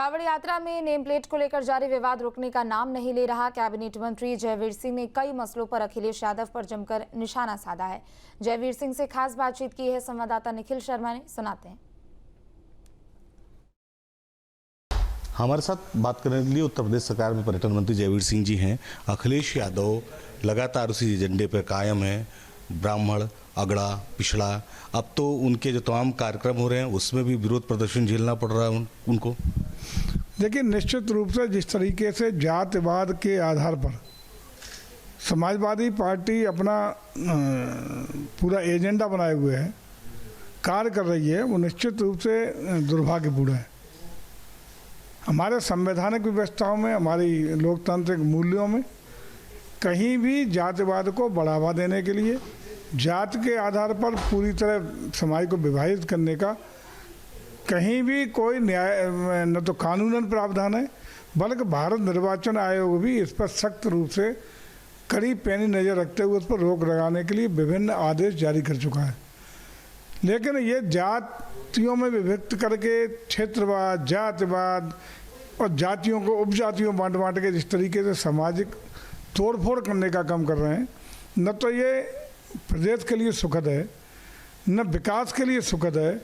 कांवड़ यात्रा में name plate को लेकर जारी विवाद रुकने का नाम नहीं ले रहा। कैबिनेट मंत्री जयवीर सिंह ने कई मसलों पर अखिलेश यादव पर जमकर निशाना साधा है। जयवीर सिंह से खास बातचीत की है संवाददाता निखिल शर्मा ने, सुनाते हैं। हमारे साथ बात करने के लिए उत्तर प्रदेश सरकार में पर्यटन मंत्री जयवीर सिंह जी हैं। अखिलेश यादव लगातार उसी एजेंडे पर कायम है, ब्राह्मण, अगड़ा, पिछड़ा। अब तो उनके जो तमाम कार्यक्रम हो रहे हैं उसमें भी विरोध प्रदर्शन झेलना पड़ रहा है उनको। देखिए, निश्चित रूप से जिस तरीके से जातिवाद के आधार पर समाजवादी पार्टी अपना पूरा एजेंडा बनाए हुए है, कार्य कर रही है, वो निश्चित रूप से दुर्भाग्यपूर्ण है। हमारे संवैधानिक व्यवस्थाओं में, हमारी लोकतांत्रिक मूल्यों में कहीं भी जातिवाद को बढ़ावा देने के लिए जात के आधार पर पूरी तरह समाज को विभाजित करने का कहीं भी कोई न्याय न तो कानूनन प्रावधान है, बल्कि भारत निर्वाचन आयोग भी इस पर सख्त रूप से कड़ी पैनी नज़र रखते हुए उस पर रोक लगाने के लिए विभिन्न आदेश जारी कर चुका है। लेकिन ये जातियों में विभक्त करके क्षेत्रवाद, जातिवाद और जातियों को उपजातियों बांट के जिस तरीके से सामाजिक तोड़फोड़ करने का काम कर रहे हैं, न तो ये प्रदेश के लिए सुखद है, न विकास के लिए सुखद है,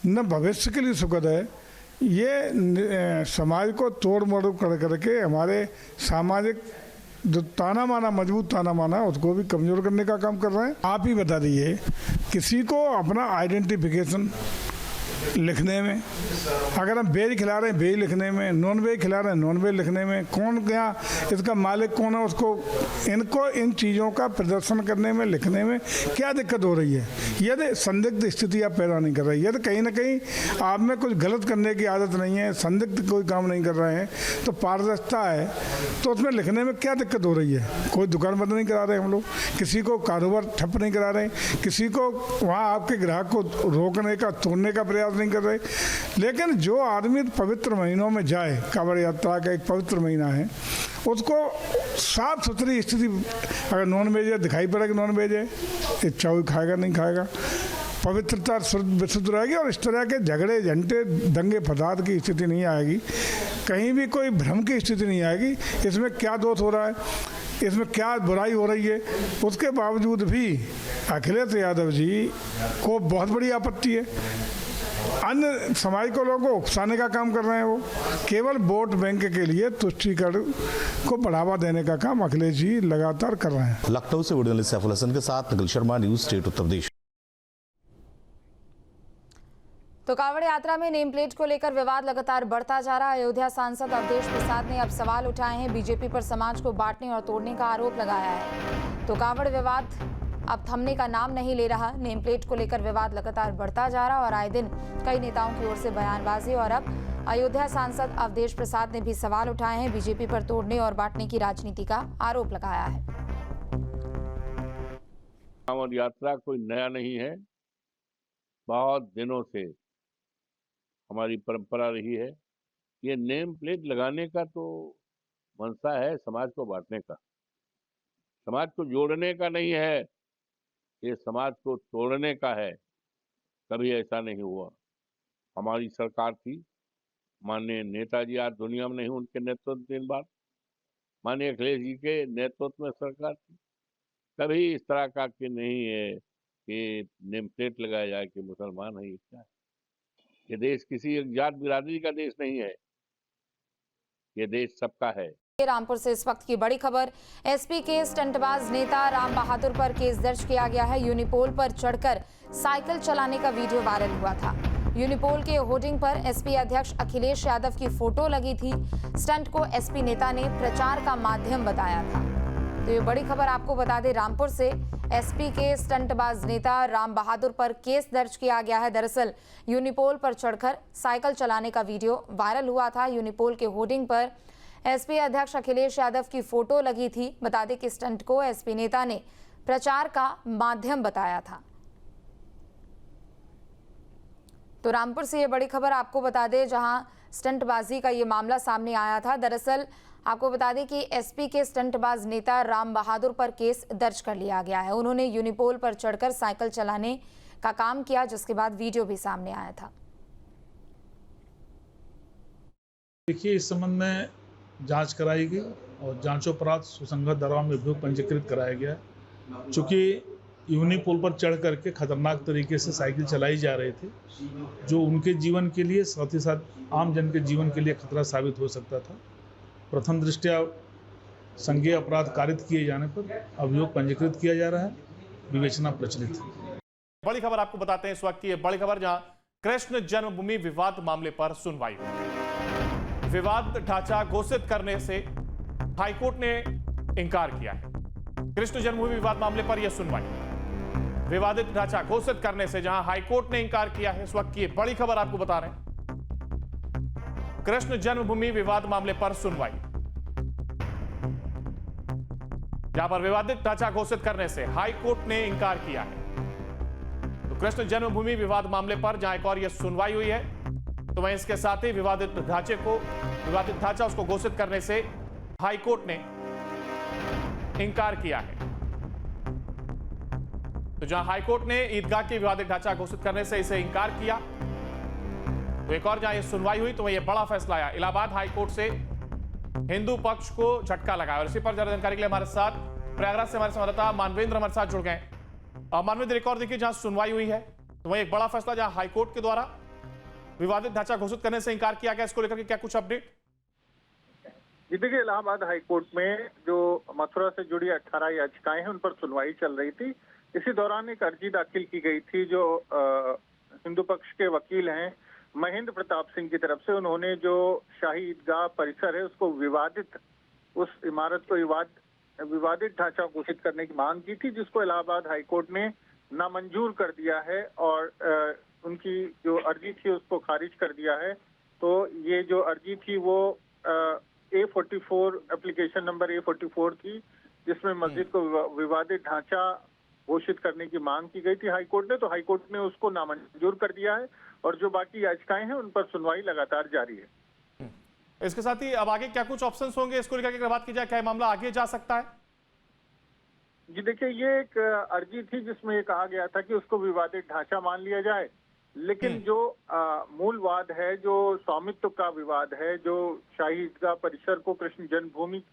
न भविष्य के लिए सुखद है। ये समाज को तोड़ मोड़ करके हमारे सामाजिक जो ताना माना, मजबूत ताना माना, उसको भी कमज़ोर करने का काम कर रहे हैं। आप ही बता दीजिए, किसी को अपना आइडेंटिफिकेशन लिखने में, अगर हम वेज खिला रहे हैं वेज लिखने में, नॉन वेज खिला रहे हैं नॉन वेज लिखने में, कौन क्या इसका मालिक कौन है, उसको इनको इन चीज़ों का प्रदर्शन करने में, लिखने में क्या दिक्कत हो रही है? यदि संदिग्ध स्थिति आप पैदा नहीं कर रही, यदि कहीं ना कहीं आप में कुछ गलत करने की आदत नहीं है, संदिग्ध कोई काम नहीं कर रहे हैं, तो पारदर्शिता है, तो उसमें लिखने में क्या दिक्कत हो रही है? कोई दुकान बंद नहीं करा रहे हम लोग, किसी को कारोबार ठप नहीं करा रहे, किसी को वहाँ आपके ग्राहक को रोकने का, तोड़ने का प्रयास नहीं कर रहे। लेकिन जो आदमी पवित्र महीनों में जाए, कांवड़ यात्रा का एक पवित्र महीना है, उसको साफ सुथरी स्थिति, अगर नॉन वेज है दिखाई पड़े कि नॉन वेज है, इच्छा हुई खाएगा नहीं खाएगा, पवित्रता विशुद्ध रहेगी और इस तरह के झगड़े झंटे दंगे फसाद की स्थिति नहीं आएगी, कहीं भी कोई भ्रम की स्थिति नहीं आएगी। इसमें क्या दोष हो रहा है, इसमें क्या बुराई हो रही है, उसके बावजूद भी अखिलेश यादव जी को बहुत बड़ी आपत्ति है। अन्य समाज को लोगों को उकसाने का काम कर रहे हैं, वो केवल वोट बैंक के लिए तुष्टीकरण को बढ़ावा देने का काम अखिलेश जी लगातार कर रहे हैं। लखनऊ से वीडियो जर्नलिस्ट सैफुल हसन के साथ निखिल शर्मा, न्यूज़ स्टेट उत्तर प्रदेश। तो कांवड़ यात्रा में नेम प्लेट को लेकर विवाद लगातार बढ़ता जा रहा है। अयोध्या सांसद अवधेश प्रसाद ने अब सवाल उठाए हैं। बीजेपी पर समाज को बांटने और तोड़ने का आरोप लगाया है। तो कांवड़ विवाद अब थमने का नाम नहीं ले रहा। नेम प्लेट को लेकर विवाद लगातार बढ़ता जा रहा और आए दिन कई नेताओं की ओर से बयानबाजी, और अब अयोध्या सांसद अवधेश प्रसाद ने भी सवाल उठाए हैं। बीजेपी पर तोड़ने और बांटने की राजनीति का आरोप लगाया है। कांवड़ यात्रा कोई नया नहीं है, बहुत दिनों से हमारी परंपरा रही है। ये नेम प्लेट लगाने का तो मंशा है समाज को बांटने का, समाज को जोड़ने का नहीं है, ये समाज को तोड़ने का है। कभी ऐसा नहीं हुआ। हमारी सरकार थी, माननीय नेताजी आज दुनिया में नहीं, उनके नेतृत्व दिन बाद माननीय अखिलेश जी के नेतृत्व में सरकार थी। कभी इस तरह का कि नहीं है कि नेम प्लेट लगाया जाए कि मुसलमान है, ये क्या है? ये देश किसी एक जात बिरादरी का देश नहीं है, ये देश सबका है। रामपुर से इस वक्त की बड़ी खबर, एसपी के स्टंटबाज नेता राम बहादुर पर केस दर्ज किया गया है। यूनिपोल पर चढ़कर साइकिल चलाने का वीडियो वायरल हुआ था। यूनिपोल के होर्डिंग पर एसपी अध्यक्ष अखिलेश यादव की फोटो लगी थी। स्टंट को एसपी नेता ने प्रचार का माध्यम बताया था। तो ये बड़ी खबर आपको बता दें, रामपुर से एसपी के स्टंटबाज नेता राम बहादुर पर केस दर्ज किया गया है। दरअसल यूनिपोल पर चढ़कर साइकिल चलाने का वीडियो वायरल हुआ था। यूनिपोल के होर्डिंग पर एसपी अध्यक्ष अखिलेश यादव की फोटो लगी थी। बता दें कि स्टंट को एसपी नेता ने प्रचार का माध्यम बताया था। तो रामपुर से ये बड़ी खबर आपको बता दें, जहां स्टंटबाजी का ये मामला सामने आया था। दरअसल आपको बता दें कि एसपी के स्टंटबाज नेता राम बहादुर पर केस दर्ज कर लिया गया है। उन्होंने यूनिपोल पर चढ़कर साइकिल चलाने का काम किया, जिसके बाद वीडियो भी सामने आया था। देखिए, इस संबंध में जांच कराई गई और जांचोपरांत सुसंगत धाराओं में अभियोग पंजीकृत कराया गया है। चूँकि यूनिपोल पर चढ़ करके खतरनाक तरीके से साइकिल चलाई जा रहे थे, जो उनके जीवन के लिए साथ ही साथ आम जन के जीवन के लिए खतरा साबित हो सकता था। प्रथम दृष्टया संज्ञेय अपराध कारित किए जाने पर अभियोग पंजीकृत किया जा रहा है, विवेचना प्रचलित है। बड़ी खबर आपको बताते हैं इस वक्त की, बड़ी खबर जहां कृष्ण जन्मभूमि विवाद मामले पर सुनवाई हुई। विवाद ढांचा घोषित करने से हाईकोर्ट ने इंकार किया है। कृष्ण जन्मभूमि विवाद मामले पर यह सुनवाई, विवादित ढांचा घोषित करने से जहां हाईकोर्ट ने इंकार किया है, इस वक्त की बड़ी खबर आपको बता रहे हैं। कृष्ण जन्मभूमि विवाद मामले पर सुनवाई, जहां पर विवादित ढांचा घोषित करने से हाईकोर्ट ने इंकार किया है। तो कृष्ण जन्मभूमि विवाद मामले पर जहां एक और यह सुनवाई हुई है, तो वहीं इसके साथ ही विवादित ढांचा उसको घोषित करने से हाईकोर्ट ने इंकार किया है। तो जहां हाईकोर्ट ने ईदगाह के विवादित ढांचा घोषित करने से इसे इंकार किया, तो एक और जहां यह सुनवाई हुई तो वहीं यह बड़ा फैसला आया। इलाहाबाद हाईकोर्ट से हिंदू पक्ष को झटका लगा। और इसी पर ज्यादा जानकारी के लिए हमारे साथ प्रयागराज से हमारे संवाददाता मानवेंद्र हमारे साथ जुड़ गए। मानवेंद्र, एक और देखिए, जहां सुनवाई हुई है तो वहीं एक बड़ा फैसला, जहां हाईकोर्ट के द्वारा विवादित ढांचा घोषित करने से इंकार किया गया, इसको लेकर के क्या कुछ अपडेट? जी देखिए, इलाहाबाद हाईकोर्ट में जो मथुरा से जुड़ी 18 याचिकाएं हैं उन पर सुनवाई चल रही थी। इसी दौरान एक अर्जी दाखिल की गई थी जो हिंदू पक्ष के वकील हैं महेंद्र प्रताप सिंह की तरफ से। उन्होंने जो शाही ईदगाह परिसर है उसको उस इमारत को विवादित ढांचा घोषित करने की मांग की थी, जिसको इलाहाबाद हाईकोर्ट ने नामंजूर कर दिया है और उनकी जो अर्जी थी उसको खारिज कर दिया है। तो ये जो अर्जी थी वो A44 एप्लीकेशन नंबर A44 थी, जिसमें मस्जिद को विवादित ढांचा घोषित करने की मांग की गई थी हाईकोर्ट ने। तो हाईकोर्ट ने उसको नामंजूर कर दिया है और जो बाकी याचिकाएं हैं उन पर सुनवाई लगातार जारी है। इसके साथ ही अब आगे क्या कुछ ऑप्शंस होंगे, इसको लेकर के बात की जाए, क्या मामला आगे जा सकता है? जी देखिए, ये एक अर्जी थी जिसमें ये कहा गया था कि उसको विवादित ढांचा मान लिया जाए, लेकिन जो मूल वाद है, जो स्वामित्व का विवाद है, जो शाही ईदगाह परिसर को कृष्ण जन्मभूमि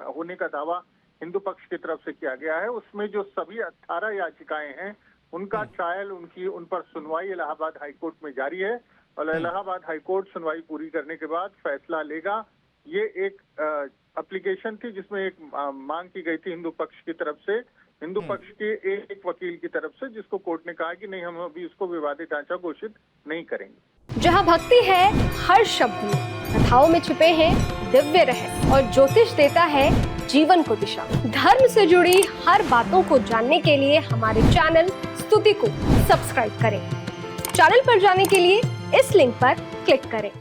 होने का दावा हिंदू पक्ष की तरफ से किया गया है, उसमें जो सभी 18 याचिकाएं हैं उनका ट्रायल, उन पर सुनवाई इलाहाबाद हाईकोर्ट में जारी है और इलाहाबाद हाईकोर्ट सुनवाई पूरी करने के बाद फैसला लेगा। ये एक एप्लीकेशन थी जिसमें एक मांग की गई थी हिंदू पक्ष की तरफ से, हिंदू पक्ष के एक वकील की तरफ से, जिसको कोर्ट ने कहा कि नहीं, हम अभी इसको विवादित ढांचा घोषित नहीं करेंगे। जहां भक्ति है हर शब्द में, कथाओं में छुपे हैं दिव्य रहस्य और ज्योतिष देता है जीवन को दिशा। धर्म से जुड़ी हर बातों को जानने के लिए हमारे चैनल स्तुति को सब्सक्राइब करें। चैनल पर जाने के लिए इस लिंक पर क्लिक करें।